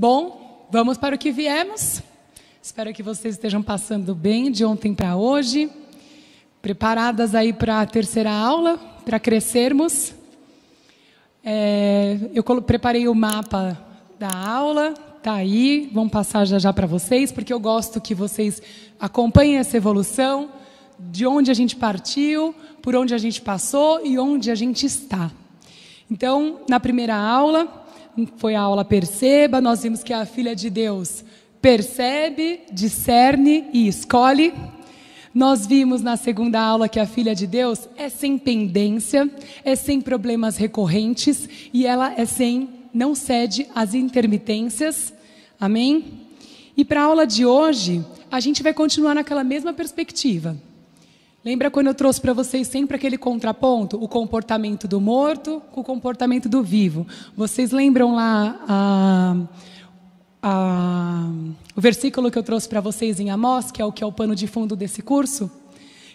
Bom, vamos para o que viemos. Espero que vocês estejam passando bem de ontem para hoje. Preparadas aí para a terceira aula, para crescermos. Eu preparei o mapa da aula, está aí, vamos passar já para vocês, porque eu gosto que vocês acompanhem essa evolução, de onde a gente partiu, por onde a gente passou e onde a gente está. Então, na primeira aula, foi a aula Perceba, nós vimos que a filha de Deus percebe, discerne e escolhe. Nós vimos na segunda aula que a filha de Deus é sem pendência, é sem problemas recorrentes e ela não cede às intermitências. Amém? E para a aula de hoje, a gente vai continuar naquela mesma perspectiva. Lembra quando eu trouxe para vocês sempre aquele contraponto? O comportamento do morto com o comportamento do vivo. Vocês lembram lá o versículo que eu trouxe para vocês em Amós, que é o pano de fundo desse curso?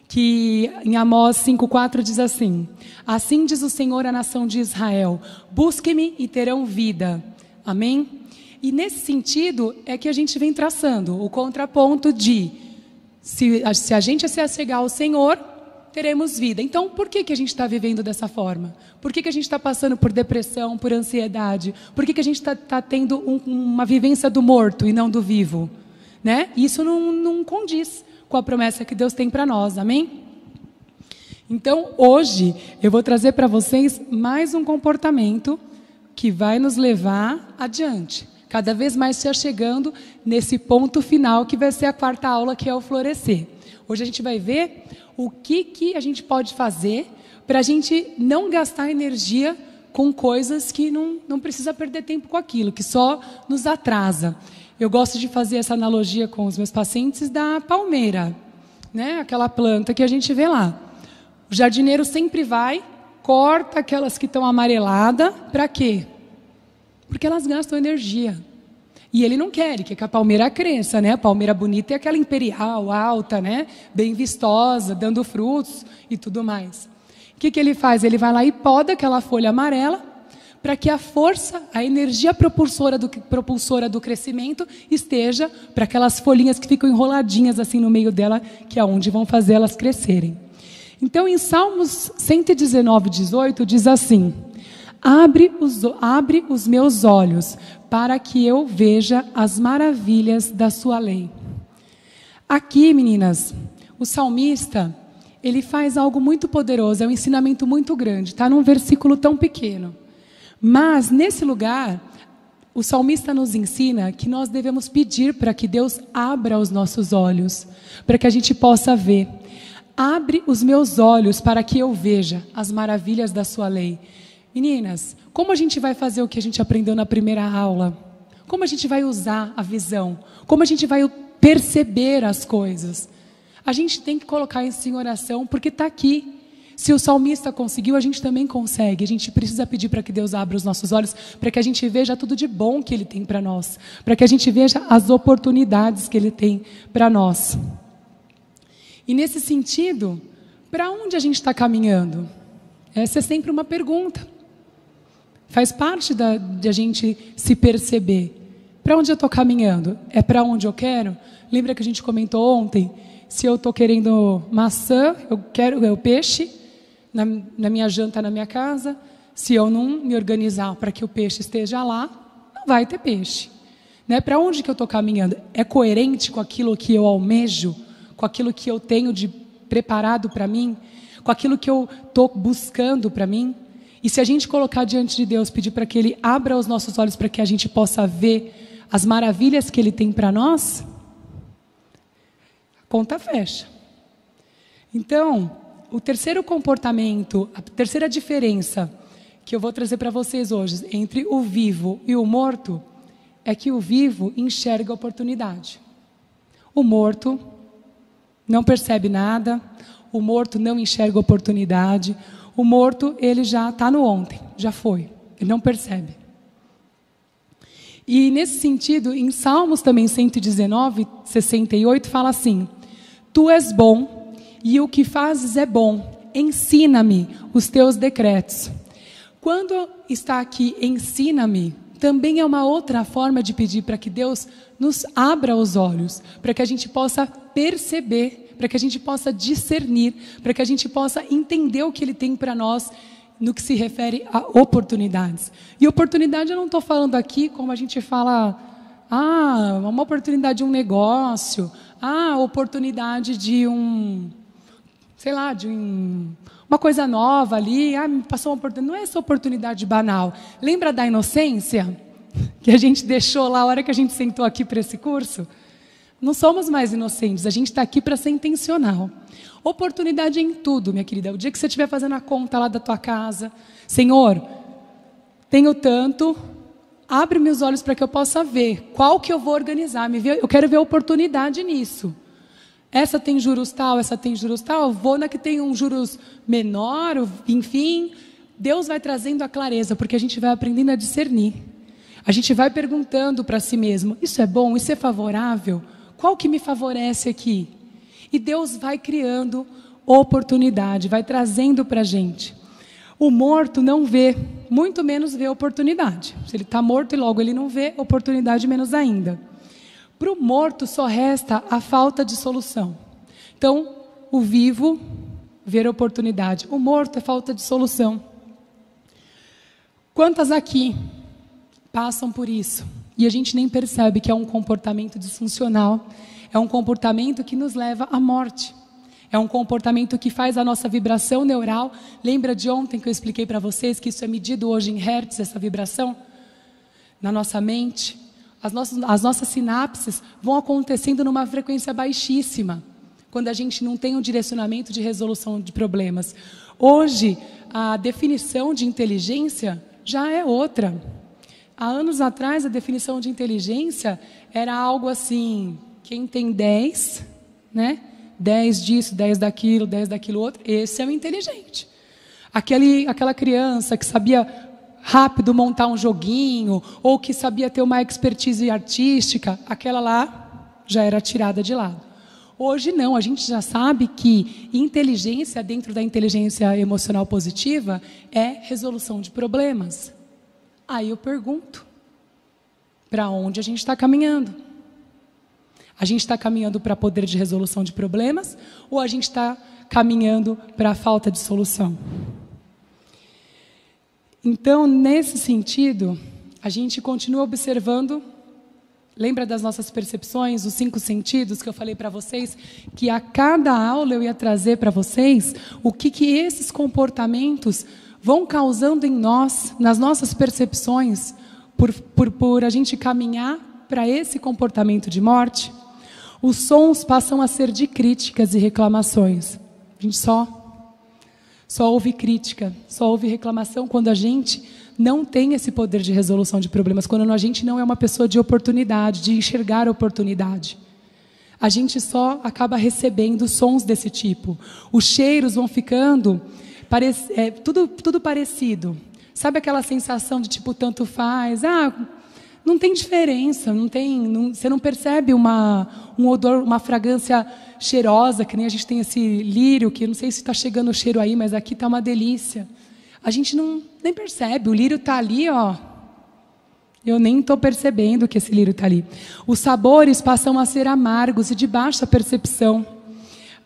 Que em Amós 5,4 diz assim: assim diz o Senhor à nação de Israel, busquem-me e terão vida. Amém? E nesse sentido é que a gente vem traçando o contraponto de se a gente se achegar ao Senhor, teremos vida. Então, por que a gente está vivendo dessa forma? Por que a gente está passando por depressão, por ansiedade? Por que a gente está tendo uma vivência do morto e não do vivo? Né? Isso não condiz com a promessa que Deus tem para nós, amém? Então, hoje, eu vou trazer para vocês mais um comportamento que vai nos levar adiante. Cada vez mais se achegando nesse ponto final, que vai ser a quarta aula, que é o florescer. Hoje a gente vai ver o que a gente pode fazer para a gente não gastar energia com coisas que não precisa perder tempo com aquilo, que só nos atrasa. Eu gosto de fazer essa analogia com os meus pacientes da palmeira, né? Aquela planta que a gente vê lá. O jardineiro sempre vai, corta aquelas que estão amareladas, para quê? Porque elas gastam energia. E ele não quer que a palmeira cresça, né? A palmeira bonita é aquela imperial, alta, né? Bem vistosa, dando frutos e tudo mais. O que ele faz? Ele vai lá e poda aquela folha amarela para que a força, a energia propulsora do crescimento esteja para aquelas folhinhas que ficam enroladinhas assim no meio dela, que é onde vão fazer elas crescerem. Então, em Salmos 119, 18, diz assim: Abre os meus olhos para que eu veja as maravilhas da sua lei. Aqui, meninas, o salmista, ele faz algo muito poderoso, é um ensinamento muito grande, está num versículo tão pequeno. Mas, nesse lugar, o salmista nos ensina que nós devemos pedir para que Deus abra os nossos olhos, para que a gente possa ver. Abre os meus olhos para que eu veja as maravilhas da sua lei. Meninas, como a gente vai fazer o que a gente aprendeu na primeira aula? Como a gente vai usar a visão? Como a gente vai perceber as coisas? A gente tem que colocar isso em oração, porque está aqui. Se o salmista conseguiu, a gente também consegue. A gente precisa pedir para que Deus abra os nossos olhos, para que a gente veja tudo de bom que Ele tem para nós, para que a gente veja as oportunidades que Ele tem para nós. E nesse sentido, para onde a gente está caminhando? Essa é sempre uma pergunta. Faz parte de a gente se perceber. Para onde eu estou caminhando? É para onde eu quero? Lembra que a gente comentou ontem? Se eu estou querendo maçã, eu quero o peixe na minha janta, na minha casa. Se eu não me organizar para que o peixe esteja lá, não vai ter peixe. Né? Para onde que eu estou caminhando? É coerente com aquilo que eu almejo? Com aquilo que eu tenho de preparado para mim? Com aquilo que eu estou buscando para mim? E se a gente colocar diante de Deus, pedir para que Ele abra os nossos olhos para que a gente possa ver as maravilhas que Ele tem para nós, a conta fecha. Então, o terceiro comportamento, a terceira diferença que eu vou trazer para vocês hoje entre o vivo e o morto é que o vivo enxerga a oportunidade. O morto não percebe nada, o morto não enxerga a oportunidade. O morto, ele já está no ontem, já foi, ele não percebe. E nesse sentido, em Salmos também 119, 68, fala assim: Tu és bom e o que fazes é bom, ensina-me os teus decretos. Quando está aqui, ensina-me, também é uma outra forma de pedir para que Deus nos abra os olhos, para que a gente possa perceber, para que a gente possa discernir, para que a gente possa entender o que Ele tem para nós no que se refere a oportunidades. E oportunidade eu não estou falando aqui como a gente fala, uma oportunidade de um negócio, oportunidade de uma coisa nova ali, me passou uma oportunidade. Não é essa oportunidade banal. Lembra da inocência que a gente deixou lá a hora que a gente sentou aqui para esse curso? Não somos mais inocentes, a gente está aqui para ser intencional. Oportunidade em tudo, minha querida. O dia que você estiver fazendo a conta lá da tua casa, Senhor, tenho tanto, abre meus olhos para que eu possa ver qual que eu vou organizar. Eu quero ver oportunidade nisso. Essa tem juros tal, essa tem juros tal, vou na que tem um juros menor, enfim. Deus vai trazendo a clareza, porque a gente vai aprendendo a discernir. A gente vai perguntando para si mesmo, isso é bom, isso é favorável? Qual que me favorece aqui? E Deus vai criando oportunidade, vai trazendo para a gente. O morto não vê, muito menos vê oportunidade. Se ele está morto e logo ele não vê, oportunidade menos ainda. Para o morto só resta a falta de solução. Então, o vivo vê oportunidade. O morto é falta de solução. Quantas aqui passam por isso? E a gente nem percebe que é um comportamento disfuncional. É um comportamento que nos leva à morte. É um comportamento que faz a nossa vibração neural. Lembra de ontem que eu expliquei para vocês que isso é medido hoje em hertz, essa vibração? Na nossa mente. As nossas sinapses vão acontecendo numa frequência baixíssima, quando a gente não tem um direcionamento de resolução de problemas. Hoje, a definição de inteligência já é outra. Há anos atrás, a definição de inteligência era algo assim, quem tem 10, né? 10 disso, 10 daquilo outro, esse é o inteligente. Aquela criança que sabia rápido montar um joguinho, ou que sabia ter uma expertise artística, aquela lá já era tirada de lado. Hoje não, a gente já sabe que inteligência dentro da inteligência emocional positiva é resolução de problemas. Aí eu pergunto, para onde a gente está caminhando? A gente está caminhando para poder de resolução de problemas, ou a gente está caminhando para a falta de solução? Então, nesse sentido, a gente continua observando, lembra das nossas percepções, os 5 sentidos que eu falei para vocês, que a cada aula eu ia trazer para vocês o que esses comportamentos vão causando em nós, nas nossas percepções, por a gente caminhar para esse comportamento de morte. Os sons passam a ser de críticas e reclamações. A gente só ouve crítica, só ouve reclamação quando a gente não tem esse poder de resolução de problemas, quando a gente não é uma pessoa de oportunidade, de enxergar oportunidade. A gente só acaba recebendo sons desse tipo. Os cheiros vão ficando tudo parecido. Sabe aquela sensação de tipo, tanto faz? Não tem diferença, você não percebe um odor, uma fragrância cheirosa, que nem a gente tem esse lírio, que não sei se está chegando o cheiro aí, mas aqui está uma delícia. A gente nem percebe, o lírio está ali, ó. Eu nem estou percebendo que esse lírio está ali. Os sabores passam a ser amargos e de baixa percepção.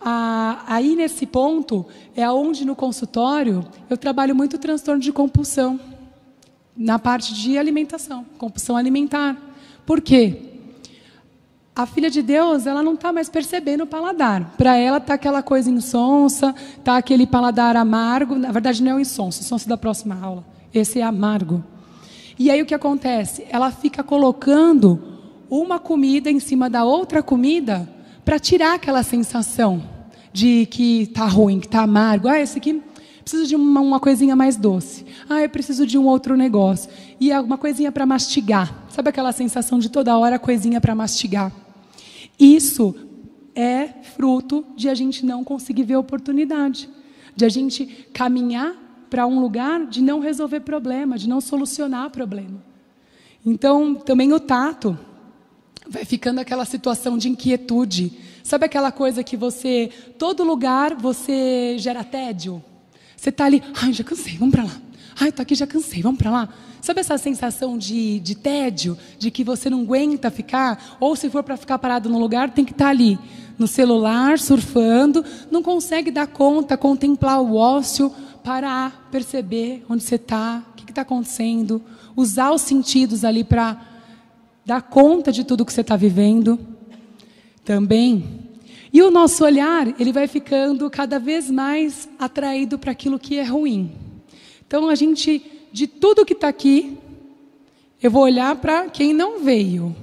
Aí, nesse ponto, é onde no consultório eu trabalho muito transtorno de compulsão. Na parte de alimentação, compulsão alimentar. Por quê? A filha de Deus, ela não está mais percebendo o paladar. Para ela está aquela coisa insonsa, está aquele paladar amargo. Na verdade, não é o insonso da próxima aula. Esse é amargo. E aí o que acontece? Ela fica colocando uma comida em cima da outra comida para tirar aquela sensação de que está ruim, que está amargo. Esse aqui preciso de uma coisinha mais doce. Eu preciso de um outro negócio. E uma coisinha para mastigar. Sabe aquela sensação de toda hora coisinha para mastigar? Isso é fruto de a gente não conseguir ver oportunidade. De a gente caminhar para um lugar de não resolver problema, de não solucionar problema. Então, também o tato vai ficando aquela situação de inquietude. Sabe aquela coisa que todo lugar você gera tédio? Você está ali, já cansei, vamos para lá. Ai, tô aqui, já cansei, vamos para lá. Sabe essa sensação de tédio, de que você não aguenta ficar? Ou se for para ficar parado no lugar, tem que estar ali, no celular, surfando, não consegue dar conta, contemplar o ócio, parar, perceber onde você está, o que está acontecendo, usar os sentidos ali para dar conta de tudo que você está vivendo também. E o nosso olhar, ele vai ficando cada vez mais atraído para aquilo que é ruim. Então, a gente, de tudo que está aqui, eu vou olhar para quem não veio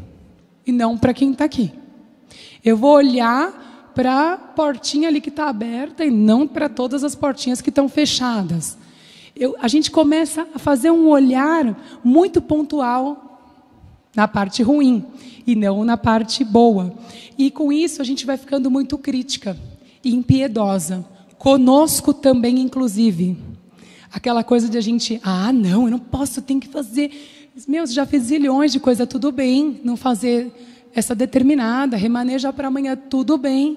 e não para quem está aqui. Eu vou olhar para a portinha ali que está aberta e não para todas as portinhas que estão fechadas. A gente começa a fazer um olhar muito pontual na parte ruim e não na parte boa. E com isso a gente vai ficando muito crítica e impiedosa. Conosco também, inclusive. Aquela coisa de a gente, não, eu não posso, eu tenho que fazer. Meu, já fiz zilhões de coisas, tudo bem. Não fazer essa determinada, remanejar para amanhã, tudo bem.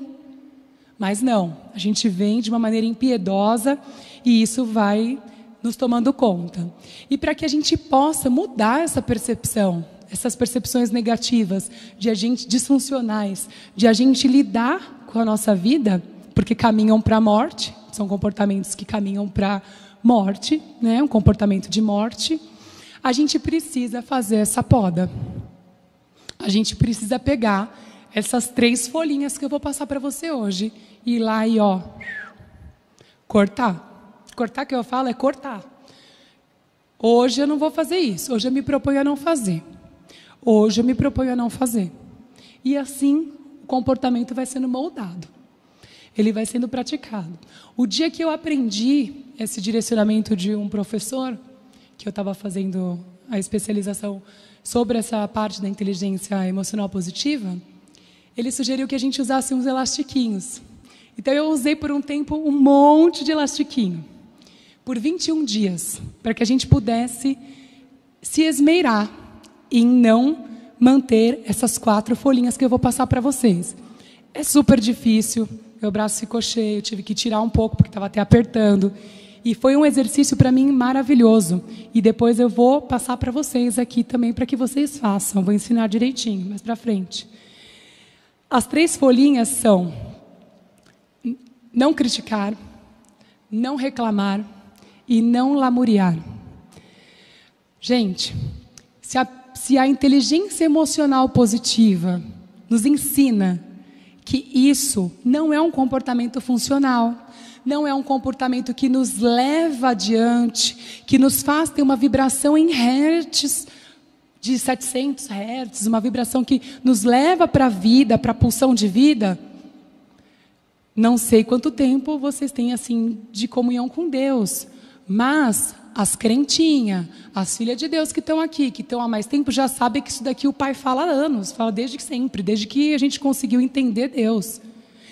Mas não, a gente vem de uma maneira impiedosa e isso vai nos tomando conta. E para que a gente possa mudar essa percepção, essas percepções negativas, de a gente disfuncionais, de a gente lidar com a nossa vida, porque caminham para a morte, são comportamentos que caminham para morte, né? Um comportamento de morte, a gente precisa fazer essa poda. A gente precisa pegar essas 3 folhinhas que eu vou passar para você hoje, e ir lá e, cortar. Cortar que eu falo é cortar. Hoje eu não vou fazer isso, hoje eu me proponho a não fazer. Hoje eu me proponho a não fazer. E assim, o comportamento vai sendo moldado. Ele vai sendo praticado. O dia que eu aprendi esse direcionamento de um professor, que eu estava fazendo a especialização sobre essa parte da inteligência emocional positiva, ele sugeriu que a gente usasse uns elastiquinhos. Então eu usei por um tempo um monte de elastiquinho, por 21 dias, para que a gente pudesse se esmeirar em não manter essas 4 folhinhas que eu vou passar para vocês. É super difícil, meu braço ficou cheio, tive que tirar um pouco porque estava até apertando. E foi um exercício para mim maravilhoso. E depois eu vou passar para vocês aqui também para que vocês façam. Vou ensinar direitinho, mais para frente. As 3 folhinhas são: não criticar, não reclamar e não lamuriar. Gente, se a inteligência emocional positiva nos ensina que isso não é um comportamento funcional, não é um comportamento que nos leva adiante, que nos faz ter uma vibração em hertz, de 700 hertz, uma vibração que nos leva para a vida, para a pulsão de vida. Não sei quanto tempo vocês têm assim de comunhão com Deus, mas as crentinhas, as filhas de Deus que estão aqui, que estão há mais tempo, já sabem que isso daqui o Pai fala há anos, fala desde sempre, desde que a gente conseguiu entender Deus.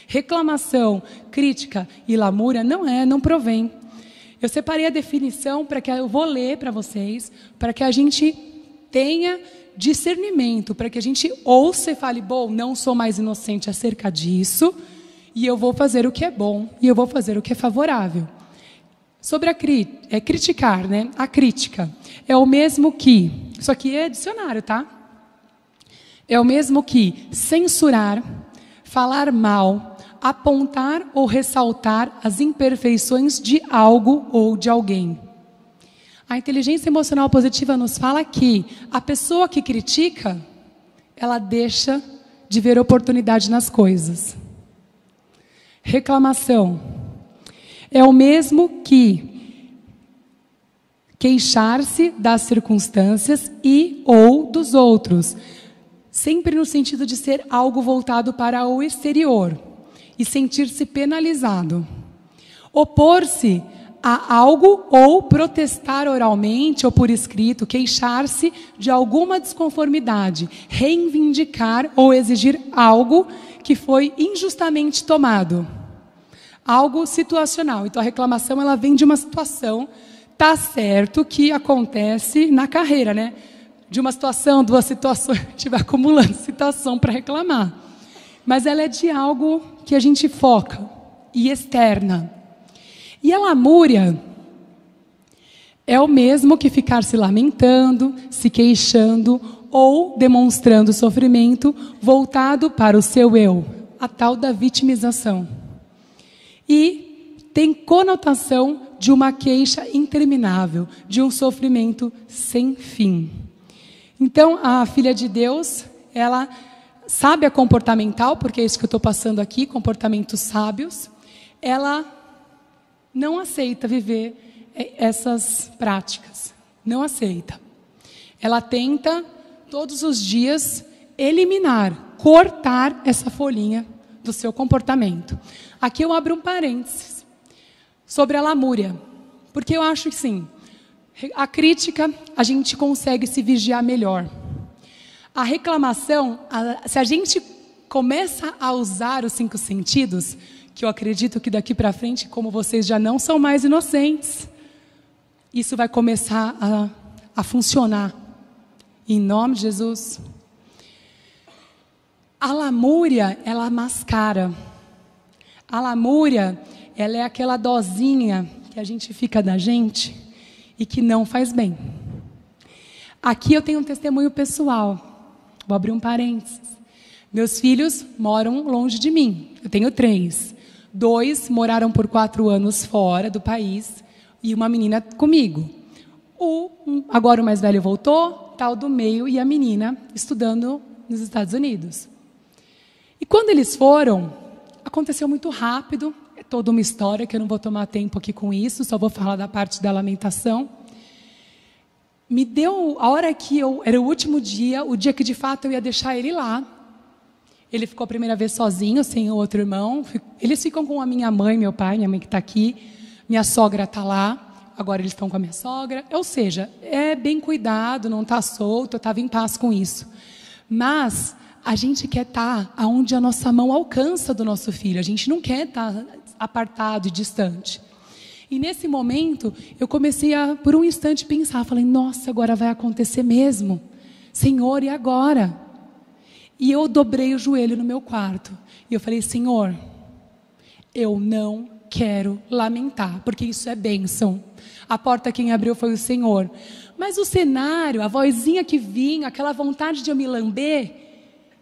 Reclamação, crítica e lamúria não provém. Eu separei a definição para que eu vou ler para vocês, para que a gente tenha discernimento, para que a gente ouça e fale, bom, não sou mais inocente acerca disso, e eu vou fazer o que é bom, e eu vou fazer o que é favorável. Sobre criticar, né? A crítica é o mesmo que, isso aqui é dicionário, tá? É o mesmo que censurar, falar mal, apontar ou ressaltar as imperfeições de algo ou de alguém. A inteligência emocional positiva nos fala que a pessoa que critica, ela deixa de ver oportunidade nas coisas. Reclamação é o mesmo que queixar-se das circunstâncias e ou dos outros, sempre no sentido de ser algo voltado para o exterior e sentir-se penalizado. Opor-se a algo ou protestar oralmente ou por escrito, queixar-se de alguma desconformidade, reivindicar ou exigir algo que foi injustamente tomado. Algo situacional. Então a reclamação ela vem de uma situação, tá certo que acontece na carreira, né? De uma situação, 2 situações, a gente vai acumulando situação para reclamar. Mas ela é de algo que a gente foca e externa. E a lamúria É o mesmo que ficar se lamentando, se queixando ou demonstrando sofrimento voltado para o seu eu, a tal da vitimização. E tem conotação de uma queixa interminável, de um sofrimento sem fim. Então, a filha de Deus, ela sabe a comportamental, porque é isso que eu estou passando aqui, comportamentos sábios, ela não aceita viver essas práticas, não aceita. Ela tenta, todos os dias, eliminar, cortar essa folhinha do seu comportamento. Aqui eu abro um parênteses sobre a lamúria, porque eu acho que sim, a crítica a gente consegue se vigiar melhor. A reclamação, se a gente começa a usar os 5 sentidos, que eu acredito que daqui para frente, como vocês já não são mais inocentes, isso vai começar a funcionar. Em nome de Jesus. A lamúria, ela mascara. A lamúria, ela é aquela dosinha que a gente fica da gente e que não faz bem. Aqui eu tenho um testemunho pessoal. Vou abrir um parênteses. Meus filhos moram longe de mim. Eu tenho 3. 2 moraram por 4 anos fora do país e uma menina comigo. Agora o mais velho voltou, tal do meio e a menina estudando nos Estados Unidos. E quando eles foram, aconteceu muito rápido, é toda uma história que eu não vou tomar tempo aqui com isso, só vou falar da parte da lamentação. Me deu, a hora que era o último dia, o dia que de fato eu ia deixar ele lá. Ele ficou a primeira vez sozinho, sem o outro irmão. Eles ficam com a minha mãe, meu pai, minha mãe que está aqui. Minha sogra está lá, agora eles estão com a minha sogra. Ou seja, é bem cuidado, não está solto, eu estava em paz com isso. Mas a gente quer estar onde a nossa mão alcança do nosso filho. A gente não quer estar apartado e distante. E nesse momento, eu comecei a, por um instante, pensar. Falei, nossa, agora vai acontecer mesmo. Senhor, e agora? E eu dobrei o joelho no meu quarto. E eu falei, Senhor, eu não quero lamentar, porque isso é bênção. A porta quem abriu foi o Senhor. Mas o cenário, a vozinha que vinha, aquela vontade de eu me lamber,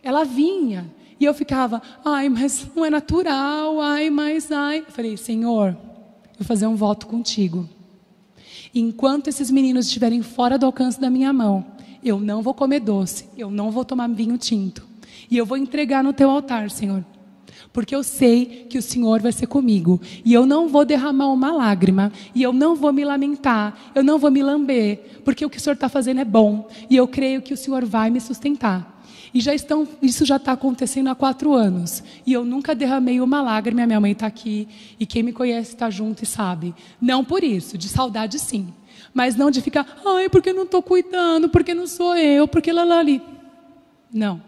ela vinha. E eu ficava, ai, mas não é natural, ai. Eu falei, Senhor, vou fazer um voto contigo. Enquanto esses meninos estiverem fora do alcance da minha mão, eu não vou comer doce, eu não vou tomar vinho tinto. E eu vou entregar no teu altar, Senhor. Porque eu sei que o Senhor vai ser comigo. E eu não vou derramar uma lágrima. E eu não vou me lamentar. Eu não vou me lamber. Porque o que o Senhor está fazendo é bom. E eu creio que o Senhor vai me sustentar. E isso já está acontecendo há 4 anos. E eu nunca derramei uma lágrima. Minha mãe está aqui. E quem me conhece está junto e sabe. Não por isso. De saudade, sim. Mas não de ficar, ai, porque não estou cuidando, porque não sou eu, porque lá ali. Não.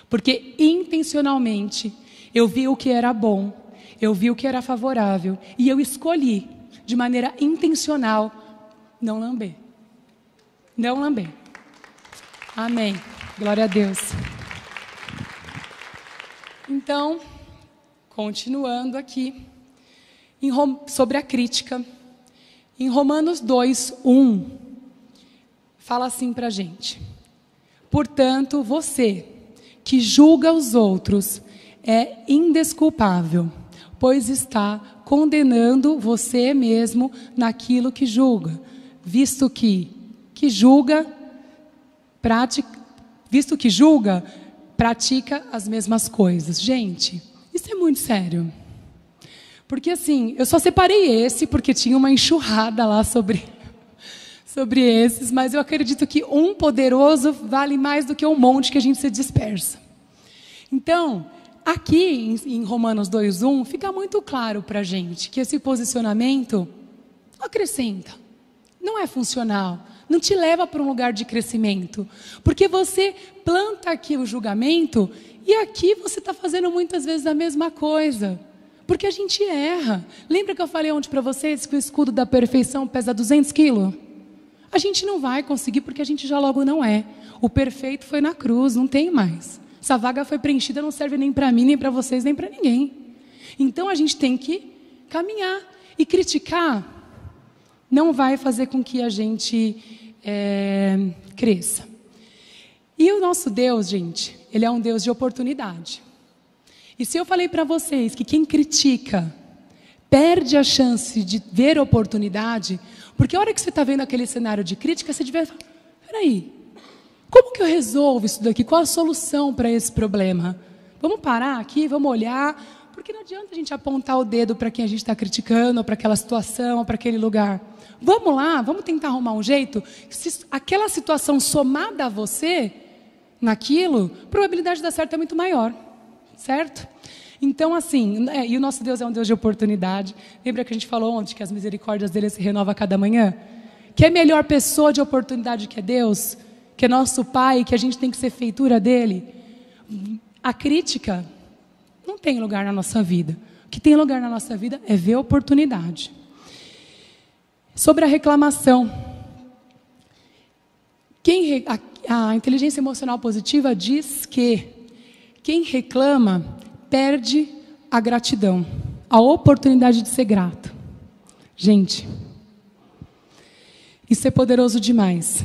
Porque intencionalmente eu vi o que era bom, eu vi o que era favorável e eu escolhi, de maneira intencional, não lamber. Não lamber. Amém. Glória a Deus. Então, continuando aqui, sobre a crítica. Em Romanos 2:1, fala assim para a gente. Portanto, você que julga os outros é indesculpável, pois está condenando você mesmo naquilo que julga, visto que julga, pratica as mesmas coisas. Gente, isso é muito sério. Porque assim, eu só separei esse porque tinha uma enxurrada lá sobre esses, mas eu acredito que um poderoso vale mais do que um monte que a gente se dispersa. Então, aqui em Romanos 2:1, fica muito claro para a gente que esse posicionamento não acrescenta, não é funcional, não te leva para um lugar de crescimento, porque você planta aqui o julgamento e aqui você está fazendo muitas vezes a mesma coisa, porque a gente erra. Lembra que eu falei ontem para vocês que o escudo da perfeição pesa 200 quilos? A gente não vai conseguir porque a gente já logo não é. O perfeito foi na cruz, não tem mais. Essa vaga foi preenchida, não serve nem para mim, nem para vocês, nem para ninguém. Então a gente tem que caminhar. E criticar não vai fazer com que a gente cresça. E o nosso Deus, gente, Ele é um Deus de oportunidade. E se eu falei para vocês que quem critica perde a chance de ver oportunidade, porque a hora que você está vendo aquele cenário de crítica, você devia falar, peraí, como que eu resolvo isso daqui? Qual a solução para esse problema? Vamos parar aqui, vamos olhar, porque não adianta a gente apontar o dedo para quem a gente está criticando, ou para aquela situação, ou para aquele lugar. Vamos lá, vamos tentar arrumar um jeito. Se aquela situação somada a você, naquilo, a probabilidade de dar certo é muito maior, certo? Então, assim, e o nosso Deus é um Deus de oportunidade. Lembra que a gente falou ontem que as misericórdias dele se renovam a cada manhã? Que é melhor pessoa de oportunidade que é Deus, que é nosso Pai, que a gente tem que ser feitura dele. A crítica não tem lugar na nossa vida. O que tem lugar na nossa vida é ver oportunidade. Sobre a reclamação. A inteligência emocional positiva diz que quem reclama perde a gratidão, a oportunidade de ser grato. Gente, isso é poderoso demais.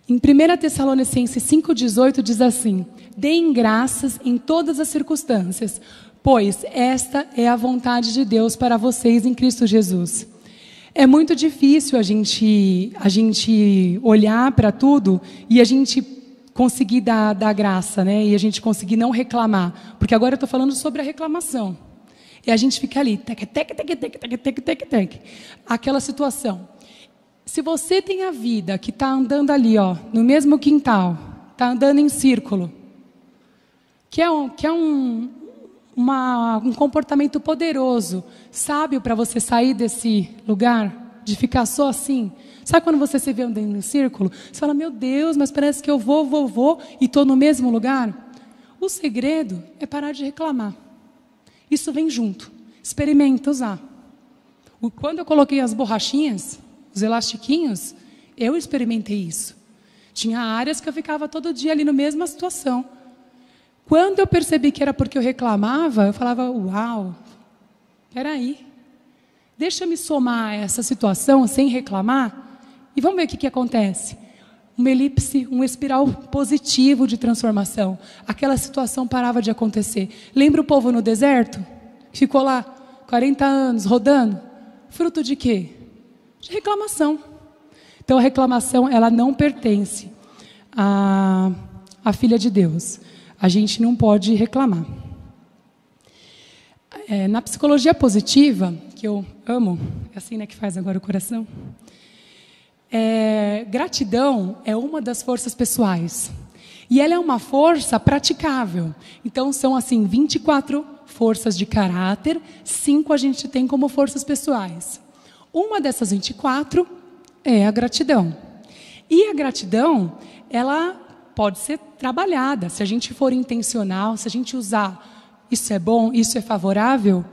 Em 1 Tessalonicenses 5,18 diz assim: deem graças em todas as circunstâncias, pois esta é a vontade de Deus para vocês em Cristo Jesus. É muito difícil a gente olhar para tudo e a gente conseguir dar graça, né? E a gente conseguir não reclamar. Porque agora eu estou falando sobre a reclamação. E a gente fica ali, aquela situação. Se você tem a vida que está andando ali, ó, no mesmo quintal, está andando em círculo, que é um comportamento poderoso, sábio para você sair desse lugar, de ficar só assim. Sabe quando você se vê andando em círculo? Você fala, meu Deus, mas parece que eu vou e estou no mesmo lugar. O segredo é parar de reclamar. Isso vem junto. Experimenta usar. Quando eu coloquei as borrachinhas, os elastiquinhos, eu experimentei isso. Tinha áreas que eu ficava todo dia ali na mesma situação. Quando eu percebi que era porque eu reclamava, eu falava, uau, peraí, deixa eu me somar a essa situação sem reclamar e vamos ver o que acontece. Uma elipse, um espiral positivo de transformação. Aquela situação parava de acontecer. Lembra o povo no deserto? Ficou lá 40 anos rodando? Fruto de quê? De reclamação. Então a reclamação, ela não pertence à filha de Deus. A gente não pode reclamar. Na psicologia positiva, que eu amo, é assim, né, que faz agora o coração, gratidão é uma das forças pessoais. E ela é uma força praticável. Então, são assim 24 forças de caráter, 5 a gente tem como forças pessoais. Uma dessas 24 é a gratidão. E a gratidão, ela pode ser trabalhada. Se a gente for intencional, se a gente usar, isso é bom, isso é favorável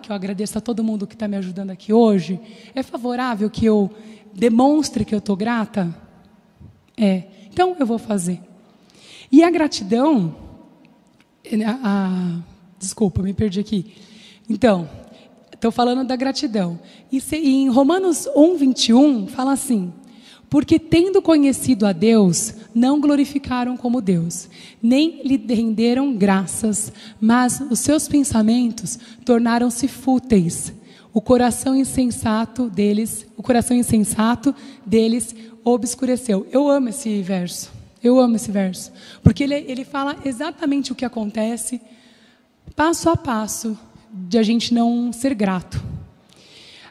que eu agradeça a todo mundo que está me ajudando aqui hoje? É favorável que eu demonstre que eu estou grata? Então eu vou fazer. E a gratidão... desculpa, me perdi aqui. Então, estou falando da gratidão. E em Romanos 1:21 fala assim: porque tendo conhecido a Deus, não glorificaram como Deus, nem lhe renderam graças, mas os seus pensamentos tornaram-se fúteis. O coração insensato deles obscureceu. Eu amo esse verso. Porque ele fala exatamente o que acontece, passo a passo, de a gente não ser grato.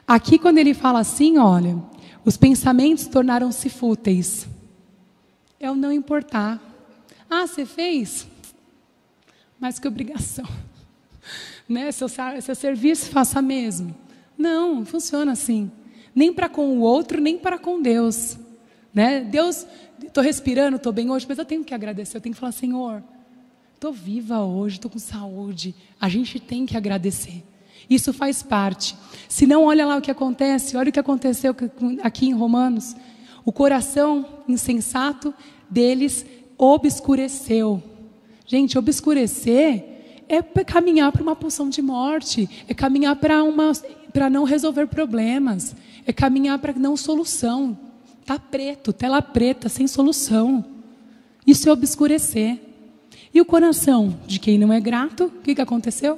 Aqui, quando ele fala assim, olha, os pensamentos tornaram-se fúteis. É o não importar. Você fez? Mais que obrigação. Né? Seu serviço, faça mesmo. Não funciona assim. Nem para com o outro, nem para com Deus. Né? Deus, estou respirando, estou bem hoje, mas eu tenho que agradecer. Eu tenho que falar, Senhor, estou viva hoje, estou com saúde. A gente tem que agradecer. Isso faz parte. Se não, olha lá o que acontece. Olha o que aconteceu aqui em Romanos. O coração insensato deles obscureceu. Gente, obscurecer é caminhar para uma pulsão de morte, é caminhar para não resolver problemas, é caminhar para não solução. Está preto, tela preta, sem solução. Isso é obscurecer. E o coração de quem não é grato, o que aconteceu?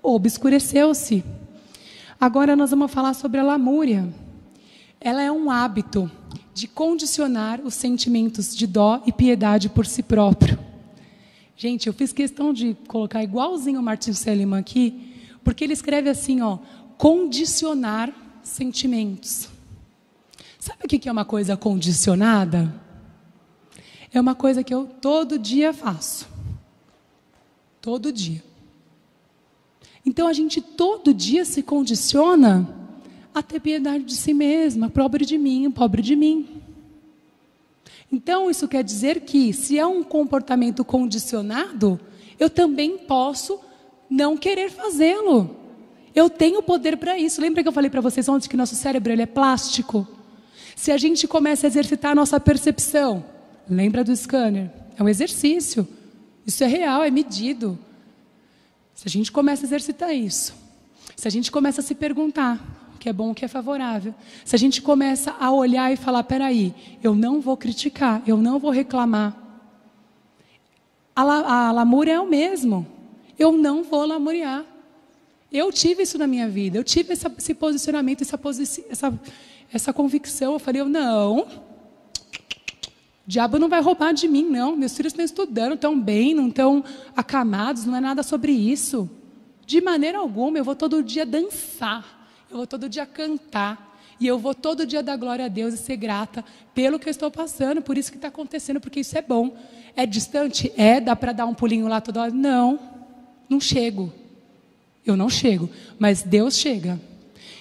Obscureceu-se. Agora nós vamos falar sobre a lamúria. Ela é um hábito de condicionar os sentimentos de dó e piedade por si próprio. Gente, eu fiz questão de colocar igualzinho o Martin Seligman aqui, porque ele escreve assim, ó, condicionar sentimentos. Sabe o que é uma coisa condicionada? É uma coisa que eu todo dia faço. Todo dia. Então a gente todo dia se condiciona a ter piedade de si mesma, pobre de mim, pobre de mim. Então isso quer dizer que se é um comportamento condicionado, eu também posso não querer fazê-lo. Eu tenho poder para isso. Lembra que eu falei para vocês ontem que nosso cérebro ele é plástico? Se a gente começa a exercitar a nossa percepção, lembra do scanner? É um exercício. Isso é real, é medido. Se a gente começa a exercitar isso, se a gente começa a se perguntar o que é bom, o que é favorável, se a gente começa a olhar e falar, peraí, eu não vou criticar, eu não vou reclamar. A lamúria é o mesmo. Eu não vou lamuriar. Eu tive isso na minha vida, eu tive esse posicionamento, essa convicção. Eu falei, não, o diabo não vai roubar de mim, não. Meus filhos estão estudando, estão bem, não estão acamados, não é nada sobre isso. De maneira alguma, eu vou todo dia dançar, eu vou todo dia cantar, e eu vou todo dia dar glória a Deus e ser grata pelo que eu estou passando, por isso que está acontecendo, porque isso é bom. É distante? É, dá para dar um pulinho lá toda hora? Não, não chego. Eu não chego, mas Deus chega.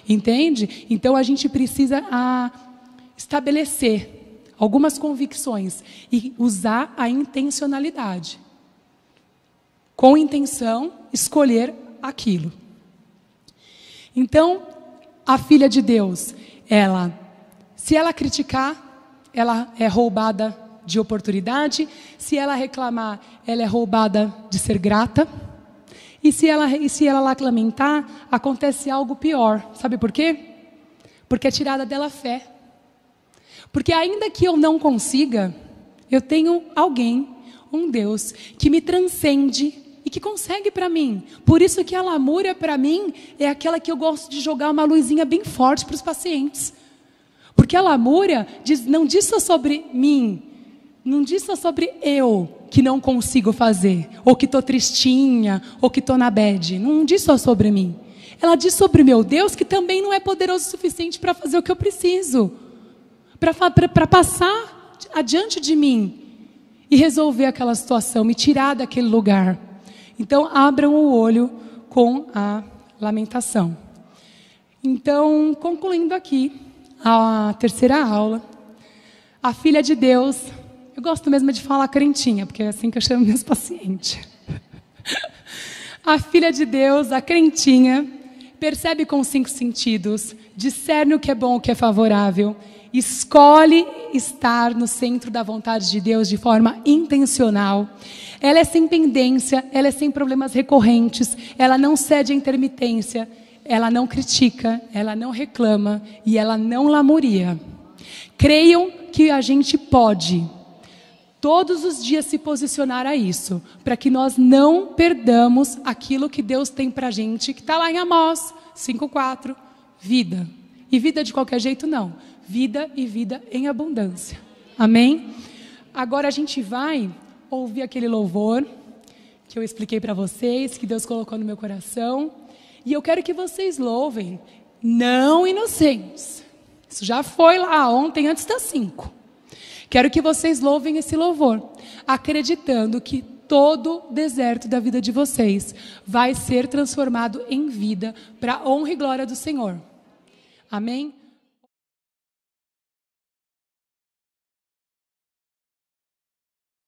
Entende? Então a gente precisa estabelecer algumas convicções e usar a intencionalidade. Com intenção, escolher aquilo. Então, a filha de Deus, se ela criticar, ela é roubada de oportunidade. Se ela reclamar, ela é roubada de ser grata. E se ela lamentar, acontece algo pior. Sabe por quê? Porque é tirada dela a fé. Porque ainda que eu não consiga, eu tenho alguém, um Deus, que me transcende e que consegue para mim. Por isso que a lamúria para mim é aquela que eu gosto de jogar uma luzinha bem forte para os pacientes. Porque a lamúria não diz só sobre mim, não diz só sobre eu que não consigo fazer, ou que estou tristinha, ou que estou na bad. Não diz só sobre mim. Ela diz sobre meu Deus que também não é poderoso o suficiente para fazer o que eu preciso. Para passar adiante de mim e resolver aquela situação, me tirar daquele lugar. Então, abram o olho com a lamentação. Então, concluindo aqui a terceira aula, a filha de Deus, eu gosto mesmo de falar crentinha, porque é assim que eu chamo meus pacientes. A filha de Deus, a crentinha, percebe com os 5 sentidos, discerne o que é bom, o que é favorável, escolhe estar no centro da vontade de Deus de forma intencional. Ela é sem pendência, ela é sem problemas recorrentes, ela não cede à intermitência, ela não critica, ela não reclama e ela não lamuria. Creiam que a gente pode todos os dias se posicionar a isso, para que nós não perdamos aquilo que Deus tem para a gente, que está lá em Amós 5,4, vida. E vida de qualquer jeito não, vida e vida em abundância. Amém? Agora a gente vai ouvir aquele louvor que eu expliquei para vocês, que Deus colocou no meu coração, e eu quero que vocês louvem, não inocentes. Isso já foi lá ontem, antes das 5. Quero que vocês louvem esse louvor, acreditando que todo deserto da vida de vocês vai ser transformado em vida para a honra e glória do Senhor. Amém?